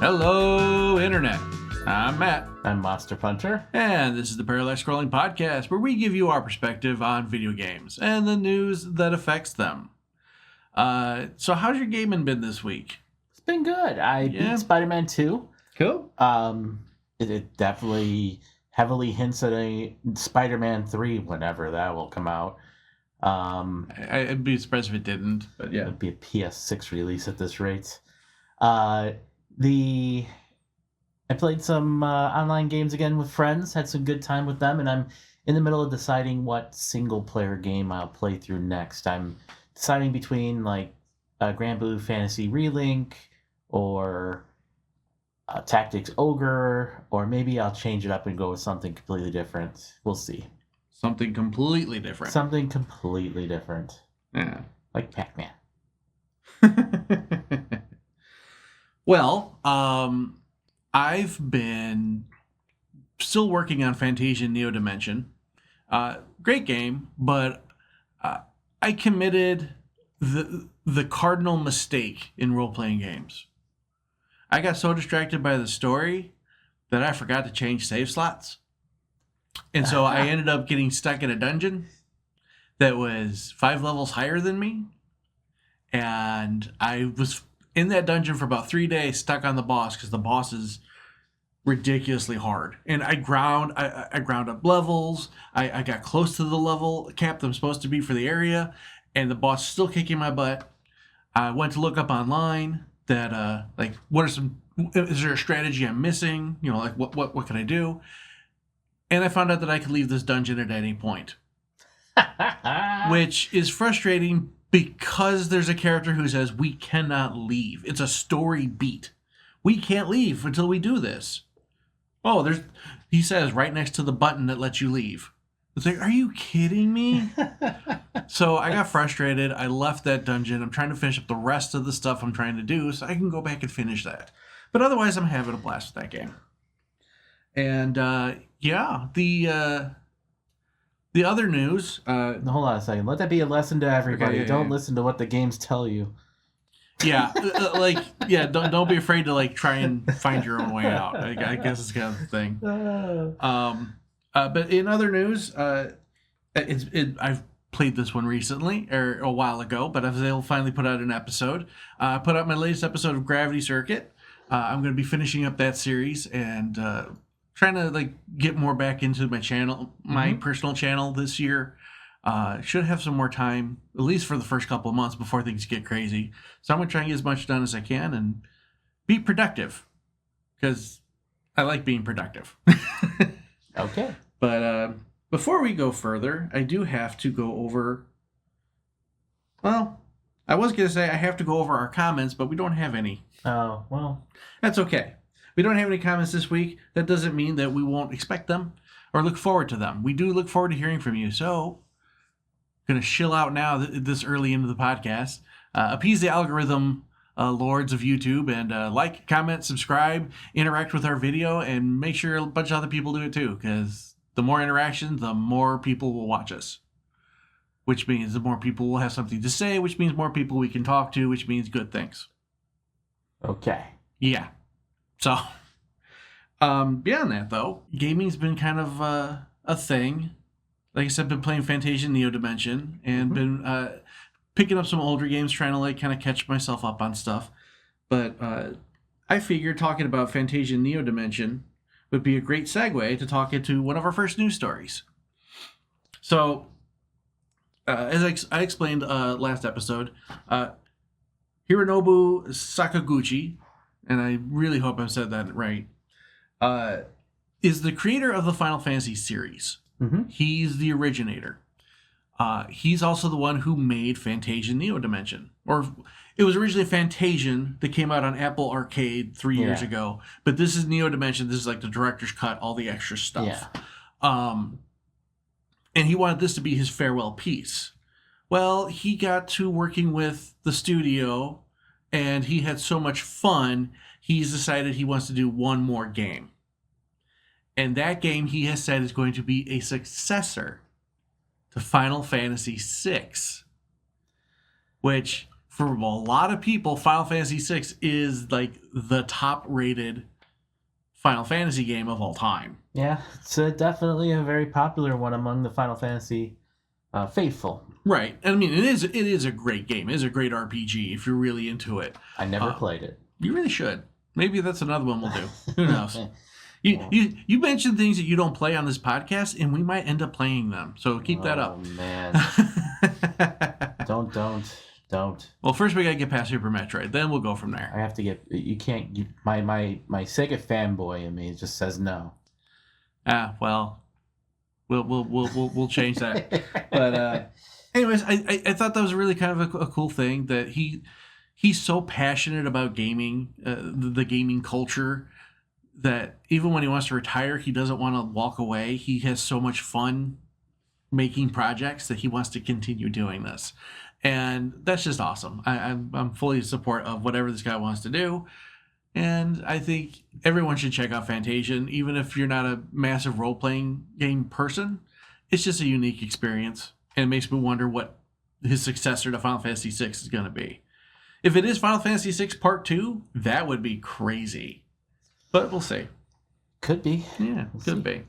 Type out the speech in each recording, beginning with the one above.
Hello, Internet. I'm Matt. I'm Monster Punter. And this is the Parallax Scrolling Podcast, where we give you our perspective on video games and the news that affects them. So how's your gaming been this week? It's been good. I beat Spider-Man 2. Cool. It definitely heavily hints at a Spider-Man 3 whenever that will come out. I'd be surprised if it didn't, but yeah. It'd be a PS6 release at this rate. I played some online games again with friends, had some good time with them, and I'm in the middle of deciding what single-player game I'll play through next. I'm deciding between Grand Blue Fantasy Relink or Tactics Ogre, or maybe I'll change it up and go with something completely different. We'll see. Something completely different. Something completely different. Yeah. Like Pac-Man. Well, I've been still working on Fantasia Neo Dimension. Great game, but I committed the cardinal mistake in role-playing games. I got so distracted by the story that I forgot to change save slots. And so I ended up getting stuck in a dungeon that was 5 levels higher than me. And I was in that dungeon for about 3 days, stuck on the boss, because the boss is ridiculously hard. And I ground up levels. I got close to the level cap that I'm supposed to be for the area, and the boss is still kicking my butt. I went to look up online that is there a strategy I'm missing? What can I do? And I found out that I could leave this dungeon at any point, which is frustrating because there's a character who says we cannot leave. It's a story beat. We can't leave until we do this. Oh, he says right next to the button that lets you leave. It's like, are you kidding me? So I got frustrated. I left that dungeon. I'm trying to finish up the rest of the stuff I'm trying to do so I can go back and finish that. But otherwise, I'm having a blast with that game. And the other news... hold on a second. Let that be a lesson to everybody. Okay, don't listen to what the games tell you. Yeah, don't be afraid to try and find your own way out. I guess it's kind of the thing. But in other news, I've played this one recently, or a while ago, but I was able to finally put out an episode. I put out my latest episode of Gravity Circuit. I'm going to be finishing up that series and trying to get more back into my channel, my personal channel this year. Should have some more time, at least for the first couple of months before things get crazy. So I'm going to try and get as much done as I can and be productive, because I like being productive. Okay. But before we go further, I do have to go over... Well, I was going to say I have to go over our comments, but we don't have any. Oh, well. That's okay. We don't have any comments this week. That doesn't mean that we won't expect them or look forward to them. We do look forward to hearing from you. So, going to chill out now this early into the podcast. Appease the algorithm lords of YouTube and like, comment, subscribe, interact with our video, and make sure a bunch of other people do it too, because the more interaction, the more people will watch us. Which means the more people will have something to say, which means more people we can talk to, which means good things. Okay. Yeah. So, beyond that, though, gaming's been kind of a thing. Like I said, been playing Fantasia Neo Dimension and been picking up some older games, trying to kind of catch myself up on stuff. But I figured talking about Fantasia Neo Dimension would be a great segue to talk into one of our first news stories. So, as I explained last episode, Hironobu Sakaguchi, and I really hope I've said that right, is the creator of the Final Fantasy series. Mm-hmm. He's the originator. He's also the one who made Fantasia Neo Dimension. Or it was originally Fantasian that came out on Apple Arcade 3 years ago. But this is Neo Dimension. This is the director's cut, all the extra stuff. Yeah. And he wanted this to be his farewell piece. Well, he got to working with the studio, and he had so much fun, he's decided he wants to do one more game. And that game, he has said, is going to be a successor to Final Fantasy VI. Which for a lot of people, Final Fantasy VI is like the top rated Final Fantasy game of all time. Yeah, it's definitely a very popular one among the Final Fantasy faithful. Right. I mean, it is a great game. It is a great RPG if you're really into it. I never played it. You really should. Maybe that's another one we'll do. Who knows? You mentioned things that you don't play on this podcast, and we might end up playing them. So keep that up. Oh man! Don't. Well, first we gotta get past Super Metroid. Then we'll go from there. I have to get. You can't. My Sega fanboy in me just says no. Well, we'll change that. But anyways, I thought that was really kind of a cool thing that he's so passionate about gaming, the gaming culture, that even when he wants to retire, he doesn't want to walk away. He has so much fun making projects that he wants to continue doing this. And that's just awesome. I'm fully in support of whatever this guy wants to do. And I think everyone should check out Fantasian, even if you're not a massive role-playing game person. It's just a unique experience. And it makes me wonder what his successor to Final Fantasy VI is going to be. If it is Final Fantasy VI Part 2, that would be crazy. But we'll see. Could be. Yeah, could be.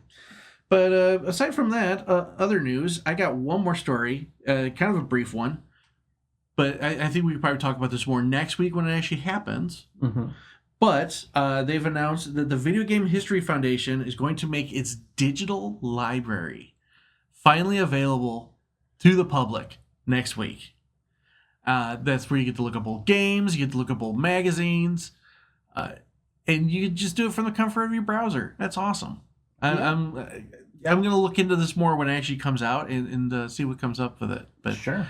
But aside from that, other news, I got one more story, kind of a brief one. But I think we could probably talk about this more next week when it actually happens. Mm-hmm. But they've announced that the Video Game History Foundation is going to make its digital library finally available to the public next week. That's where you get to look up old games, you get to look up old magazines, and you can just do it from the comfort of your browser. That's awesome. Yeah. I'm going to look into this more when it actually comes out and see what comes up with it. But sure.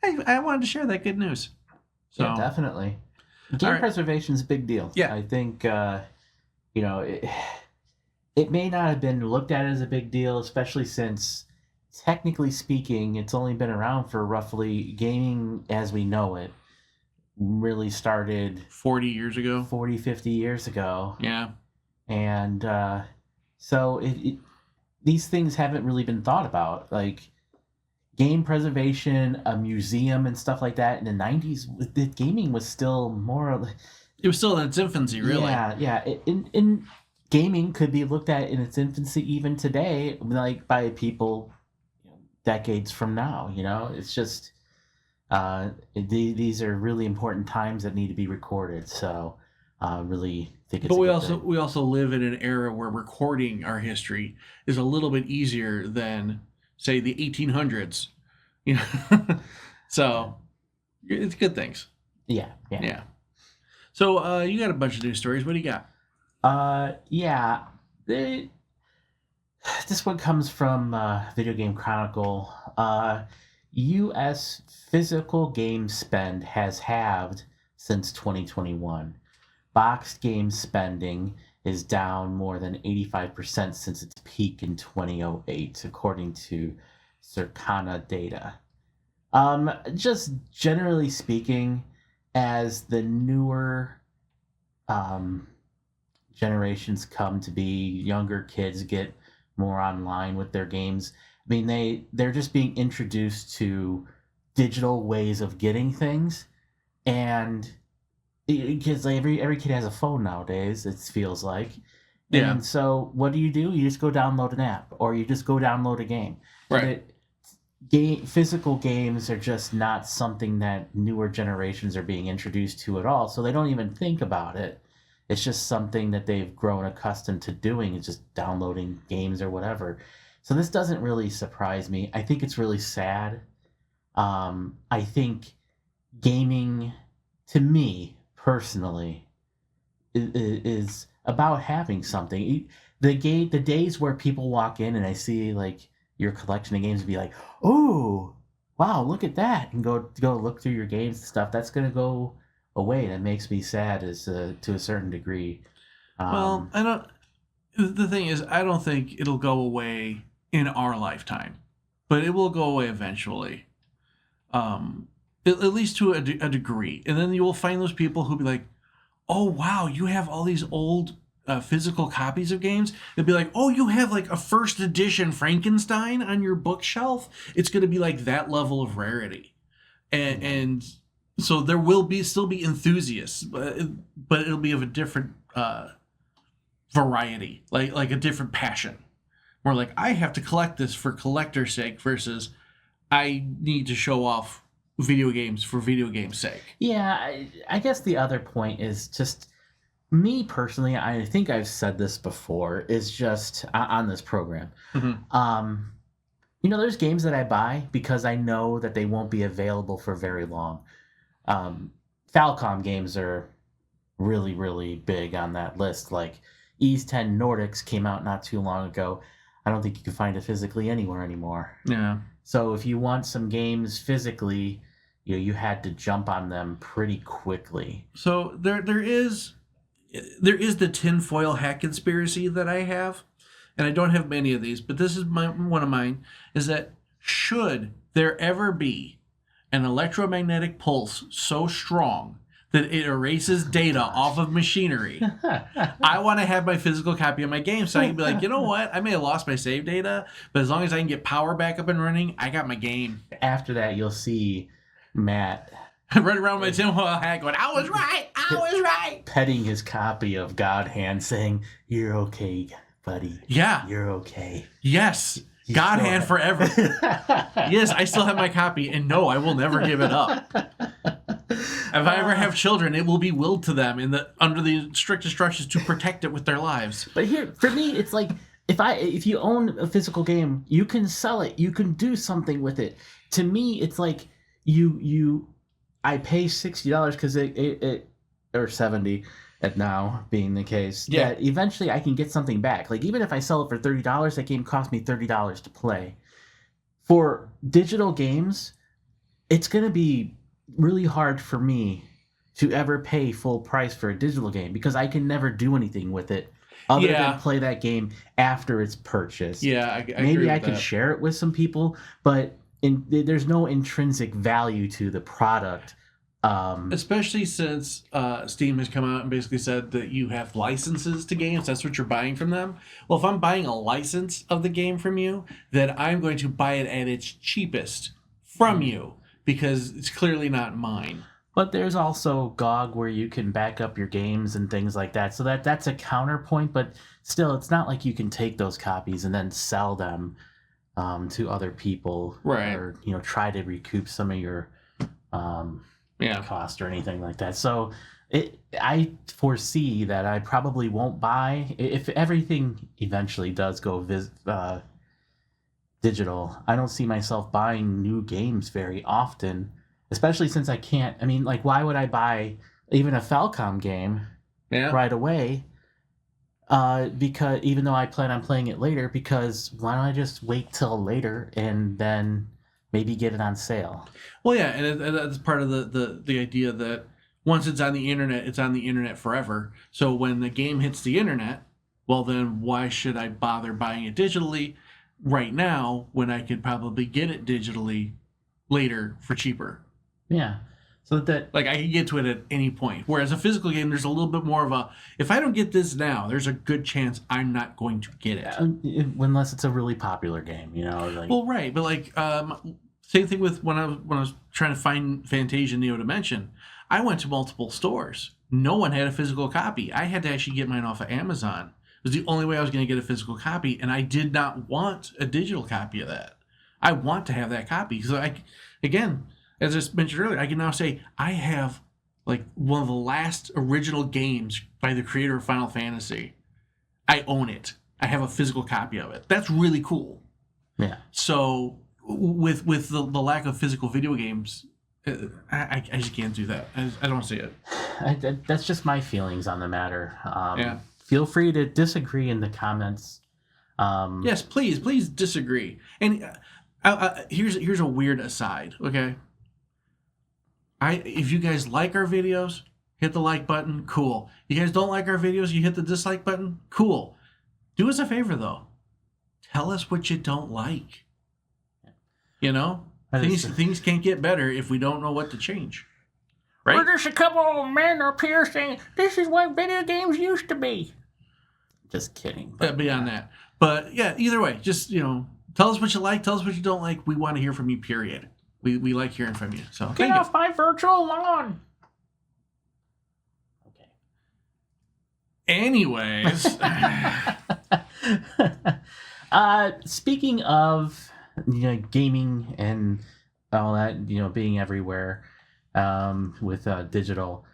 I wanted to share that good news. So, yeah, definitely. Game preservation is a big deal. Yeah. I think, it may not have been looked at as a big deal, especially since, technically speaking, it's only been around for roughly, gaming as we know it, really started 40 years ago. 40, 50 years ago. Yeah. And so these things haven't really been thought about. Like, game preservation, a museum and stuff like that in the 90s, the gaming was still more... It was still in its infancy, really. Yeah. In gaming could be looked at in its infancy even today, like by people decades from now, It's just... these are really important times that need to be recorded, so really think it's But we also live in an era where recording our history is a little bit easier than, say, the 1800s, So it's good things. Yeah. So you got a bunch of news stories. What do you got? Yeah. This one comes from Video Game Chronicle. U.S. physical game spend has halved since 2021. Boxed game spending is down more than 85% since its peak in 2008, according to Circana data. Just generally speaking, as the newer generations come to be, younger kids get more online with their games. I mean, they're just being introduced to digital ways of getting things, and because every kid has a phone nowadays, it feels like. Yeah. And so what do? You just go download an app, or you just go download a game. Right. Physical games are just not something that newer generations are being introduced to at all, so they don't even think about it. It's just something that they've grown accustomed to doing, is just downloading games or whatever. So this doesn't really surprise me. I think it's really sad. I think gaming, to me personally, is about having something. The days where people walk in and I see like your collection of games and be like, "Oh, wow, look at that," and go look through your games and stuff. That's gonna go away. That makes me sad, to a certain degree. Well, I don't. The thing is, I don't think it'll go away in our lifetime, but it will go away eventually. At least to a degree, and then you will find those people who'll be like, "Oh wow, you have all these old physical copies of games." They'll be like, "Oh, you have like a first edition Frankenstein on your bookshelf." It's going to be like that level of rarity, and So there will still be enthusiasts, but it'll be of a different variety, like a different passion. More like, I have to collect this for collector's sake versus I need to show off video games for video game's sake. Yeah, I guess the other point is just me personally. I think I've said this before. Is just on this program. There's games that I buy because I know that they won't be available for very long. Falcom games are really, really big on that list. Like Ys 10 Nordics came out not too long ago. I don't think you can find it physically anywhere anymore. Yeah. So if you want some games physically, you had to jump on them pretty quickly. So there is the tinfoil hat conspiracy that I have, and I don't have many of these, but this is one of mine, is that should there ever be an electromagnetic pulse so strong that it erases data off of machinery, I want to have my physical copy of my game so I can be like, you know what? I may have lost my save data, but as long as I can get power back up and running, I got my game. After that, you'll see Matt run around my tinfoil hat going, I was right! Petting his copy of God Hand saying, you're okay, buddy. Yeah. You're okay. Yes. God Hand forever. Yes, I still have my copy, and no, I will never give it up. If I ever have children, it will be willed to them under the strict instructions to protect it with their lives. But here, for me, it's like if you own a physical game, you can sell it. You can do something with it. To me, it's like I pay $60 because it or $70 at now being the case. Yeah. That eventually I can get something back. Like even if I sell it for $30, that game cost me $30 to play. For digital games, it's gonna be really hard for me to ever pay full price for a digital game because I can never do anything with it other than play that game after it's purchased. Yeah, I maybe agree I with could that. share it with some people, but there's no intrinsic value to the product. Especially since Steam has come out and basically said that you have licenses to games. That's what you're buying from them. Well, if I'm buying a license of the game from you, then I'm going to buy it at its cheapest from you because it's clearly not mine. But there's also GOG where you can back up your games and things like that. So that's a counterpoint, but still, it's not like you can take those copies and then sell them to other people, right? Or try to recoup some of your cost or anything like that. So I foresee that I probably won't buy if everything eventually does go digital. I don't see myself buying new games very often, especially since I can't. I mean, like, why would I buy even a Falcom game right away? Because even though I plan on playing it later, because why don't I just wait till later and then maybe get it on sale? Well, yeah, and that's part of the idea that once it's on the internet, it's on the internet forever. So when the game hits the internet, well, then why should I bother buying it digitally right now when I could probably get it digitally later for cheaper? Yeah. So that I can get to it at any point. Whereas a physical game, there's a little bit more of a, if I don't get this now, there's a good chance I'm not going to get it. Unless it's a really popular game, Well, right, but same thing with when I was trying to find Fantasia Neo Dimension. I went to multiple stores. No one had a physical copy. I had to actually get mine off of Amazon. It was the only way I was going to get a physical copy, and I did not want a digital copy of that. I want to have that copy because again, as I mentioned earlier, I can now say I have one of the last original games by the creator of Final Fantasy. I own it. I have a physical copy of it. That's really cool. Yeah. So with the lack of physical video games, I just can't do that. I don't see it. That's just my feelings on the matter. Yeah. Feel free to disagree in the comments. Yes, please disagree. And here's a weird aside, okay? If you guys like our videos, hit the like button, cool. You guys don't like our videos, you hit the dislike button, cool. Do us a favor though. Tell us what you don't like. Things can't get better if we don't know what to change. Right? We're just a couple of men up here saying this is what video games used to be. Just kidding. Beyond that. But yeah, either way, just tell us what you like, tell us what you don't like. We want to hear from you, period. We like hearing from you. So Get thank you. off my virtual lawn. Okay. Anyways, Speaking of gaming and all that, being everywhere with digital,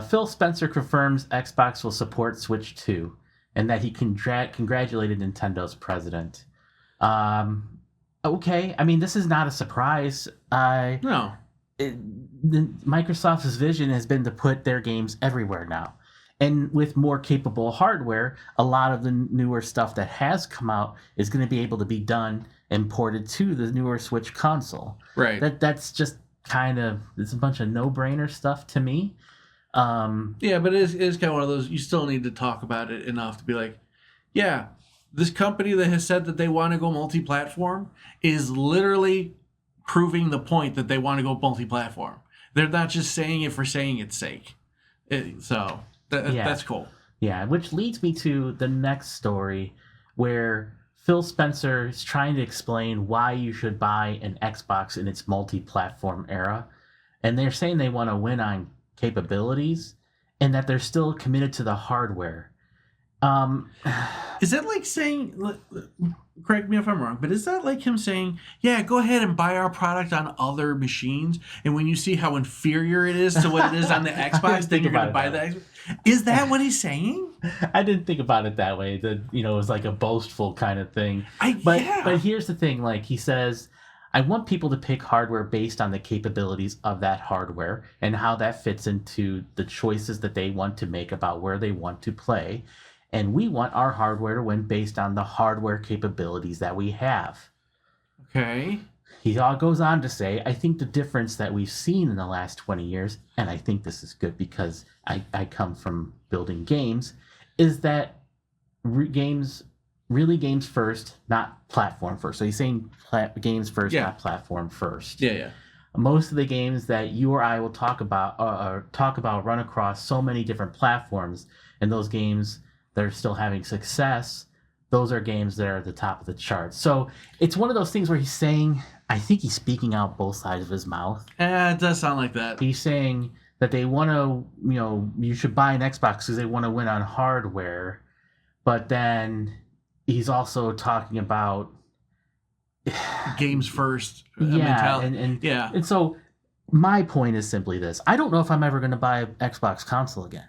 Phil Spencer confirms Xbox will support Switch 2 and that he congratulated Nintendo's president. Okay, I mean, this is not a surprise. no. Microsoft's vision has been to put their games everywhere now. And with more capable hardware, a lot of the newer stuff that has come out is going to be able to be done and ported to the newer Switch console. Right. That's just it's a bunch of no-brainer stuff to me. Yeah, but it is kind of one of those, you still need to talk about it enough to be like, yeah, this company that has said that they want to go multi-platform is literally proving the point that they want to go multi-platform. They're not just saying it for saying its sake. That's cool. Yeah, which leads me to the next story where Phil Spencer is trying to explain why you should buy an Xbox in its multi-platform era. And they're saying they want to win on capabilities and that they're still committed to the hardware. Is that like saying, correct me if I'm wrong, but is that like him saying, yeah, go ahead and buy our product on other machines, and when you see how inferior it is to what it is on the Xbox, then you're going to buy the Xbox? Is that what he's saying? I didn't think about it that way. That it was like a boastful kind of thing. But here's the thing, like he says, I want people to pick hardware based on the capabilities of that hardware and how that fits into the choices that they want to make about where they want to play. And we want our hardware to win based on the hardware capabilities that we have. Okay. He all goes on to say, I think the difference that we've seen in the last 20 years, and I think this is good because I come from building games, is that games first, not platform first. So he's saying games first, not platform first. Yeah. Most of the games that you or I will talk about run across so many different platforms, and those games that are still having success, those are games that are at the top of the charts. So it's one of those things where he's saying, I think he's speaking out both sides of his mouth. It does sound like that. He's saying that they want to, you should buy an Xbox because they want to win on hardware. But then he's also talking about games first. And so my point is simply this. I don't know if I'm ever going to buy an Xbox console again.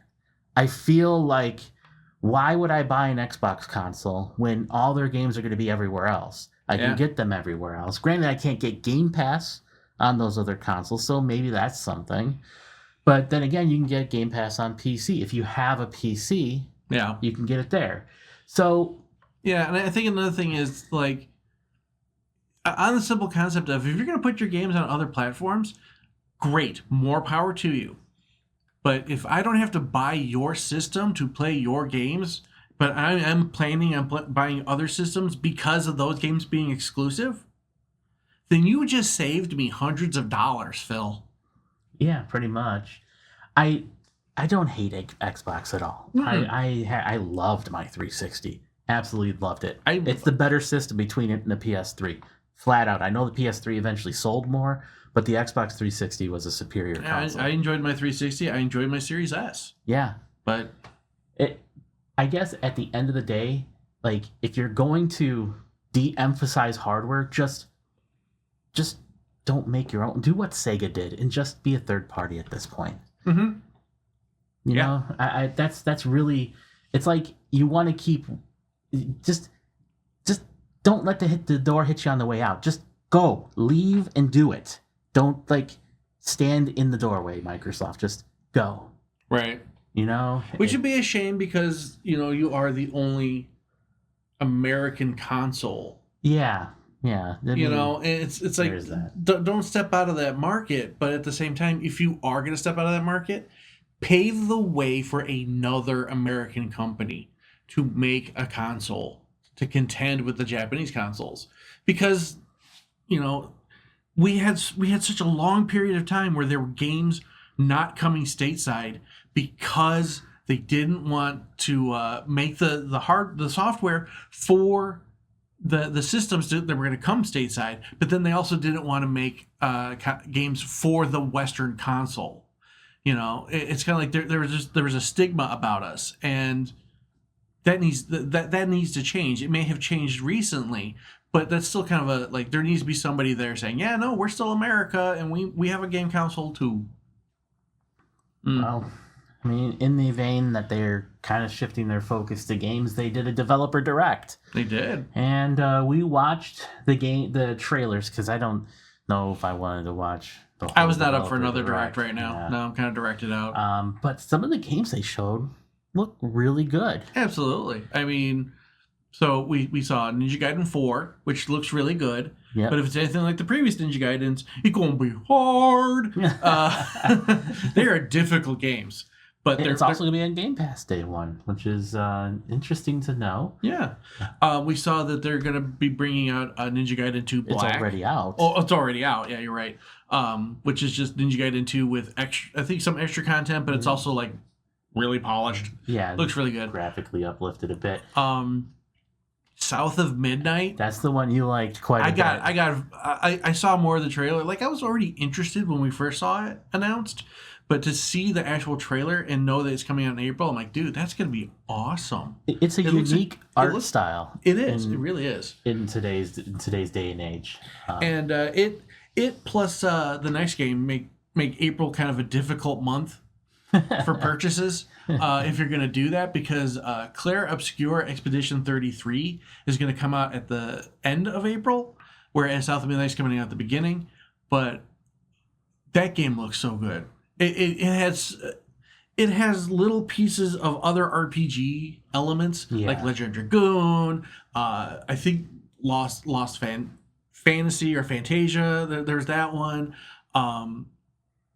I feel like, why would I buy an Xbox console when all their games are going to be everywhere else? I can get them everywhere else. Granted, I can't get Game Pass on those other consoles, so maybe that's something. But then again, you can get Game Pass on PC. If you have a PC, you can get it there. So yeah, and I think another thing is, like, on the simple concept of, if you're going to put your games on other platforms, great, more power to you. But if I don't have to buy your system to play your games, but I am planning on buying other systems because of those games being exclusive, then you just saved me hundreds of dollars, Phil. Yeah, pretty much. I don't hate Xbox at all. Mm-hmm. I loved my 360. Absolutely loved it. It's the better system between it and the PS3. Flat out. I know the PS3 eventually sold more, but the Xbox 360 was a superior console. I enjoyed my 360. I enjoyed my Series S. Yeah. But I guess at the end of the day, like, if you're going to de-emphasize hardware, just don't make your own. Do what Sega did and just be a third party at this point. Mm-hmm. You know, that's really, it's like you want to keep, just don't let the door hit you on the way out. Just go, leave, and do it. Don't stand in the doorway, Microsoft. Just go. Right. Which would be a shame because you are the only American console. Yeah. It's like, don't step out of that market. But at the same time, if you are going to step out of that market, pave the way for another American company to make a console to contend with the Japanese consoles, because we had such a long period of time where there were games not coming stateside because they didn't want to make the software for the systems that were going to come stateside, but then they also didn't want to make games for the Western console. You know, it's kind of like there was a stigma about us, and that needs to change. It may have changed recently, but that's still kind of a like there needs to be somebody there saying, yeah, no, we're still America, and we have a game console too. Well, I mean, in the vein that they're kind of shifting their focus to games, they did a developer direct. They did, and we watched the trailers because I don't know if I wanted to watch. I was not up for another direct right now. Yeah. No, I'm kind of directed out. But some of the games they showed look really good. Absolutely. I mean, so we saw Ninja Gaiden 4, which looks really good. Yep. But if it's anything like the previous Ninja Gaidens, it's going to be hard. They are difficult games. But it's also going to be on Game Pass day one, which is interesting to know. Yeah. We saw that they're going to be bringing out Ninja Gaiden 2 Black. It's already out. Oh, it's already out. Yeah, you're right. Which is just Ninja Gaiden 2 with I think some extra content, but it's also like really polished. Yeah. Looks really good. Graphically uplifted a bit. South of Midnight. That's the one you liked quite a bit. I saw more of the trailer. Like, I was already interested when we first saw it announced, but to see the actual trailer and know that it's coming out in April, I'm like, dude, that's going to be awesome. It's a unique art style. It is. It really is. In today's day and age. And it plus the next game make April kind of a difficult month for purchases if you're going to do that, because Claire Obscure Expedition 33 is going to come out at the end of April, whereas South of Midnight is coming out at the beginning. But that game looks so good. It has little pieces of other RPG elements, like Legend of Dragoon. I think Lost Fantasy or Fantasia. There's that one.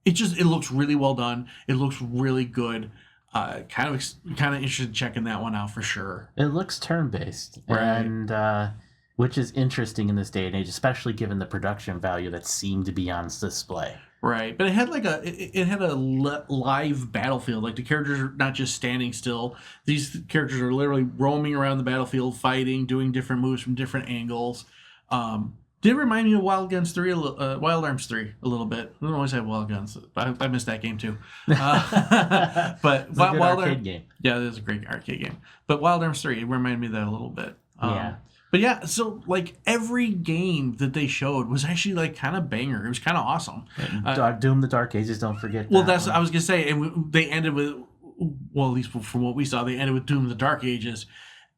It looks really well done. It looks really good. Kind of interested in checking that one out for sure. It looks turn-based, right. And which is interesting in this day and age, especially given the production value that seemed to be on display. Right, but it had a live battlefield. Like, the characters are not just standing still. These characters are literally roaming around the battlefield, fighting, doing different moves from different angles. Did remind me of Wild Arms 3 a little bit. I don't always have Wild Guns. I missed that game too. But it's a good arcade game. Yeah, it is a great arcade game. But Wild Arms 3 reminded me of that a little bit. Yeah. But yeah, so like every game that they showed was actually like kind of banger. It was kind of awesome. Doom: The Dark Ages, don't forget. Well, I was gonna say, and they ended with, well, at least from what we saw, they ended with Doom: The Dark Ages,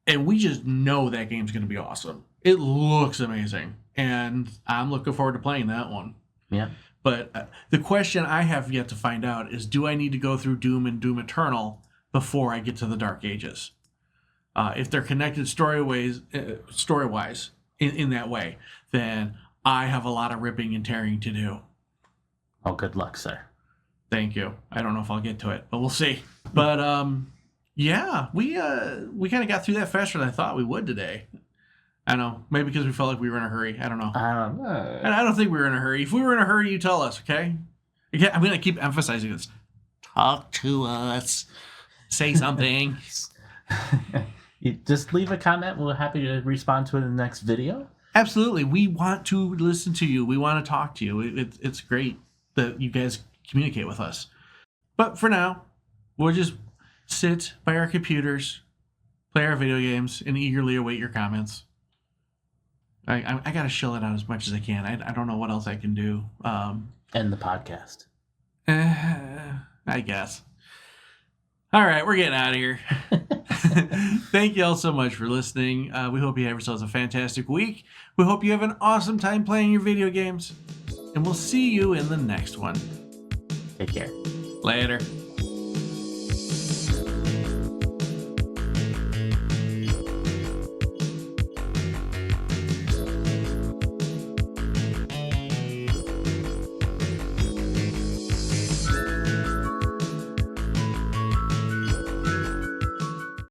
and we just know that game's gonna be awesome. It looks amazing, and I'm looking forward to playing that one. Yeah. But the question I have yet to find out is, do I need to go through Doom and Doom Eternal before I get to the Dark Ages? If they're connected story-wise in that way, then I have a lot of ripping and tearing to do. Oh, good luck, sir. Thank you. I don't know if I'll get to it, but we'll see. But yeah, we kind of got through that faster than I thought we would today. I don't know, maybe because we felt like we were in a hurry. I don't know. And I don't think we were in a hurry. If we were in a hurry, you tell us, okay? I'm going to keep emphasizing this. Talk to us. Say something. You just leave a comment. We're happy to respond to it in the next video. Absolutely. We want to listen to you. We want to talk to you. It's great that you guys communicate with us. But for now, we'll just sit by our computers, play our video games, and eagerly await your comments. I got to chill it out as much as I can. I don't know what else I can do. End the podcast. I guess. All right, we're getting out of here. Thank you all so much for listening. We hope you have yourselves a fantastic week. We hope you have an awesome time playing your video games. And we'll see you in the next one. Take care. Later.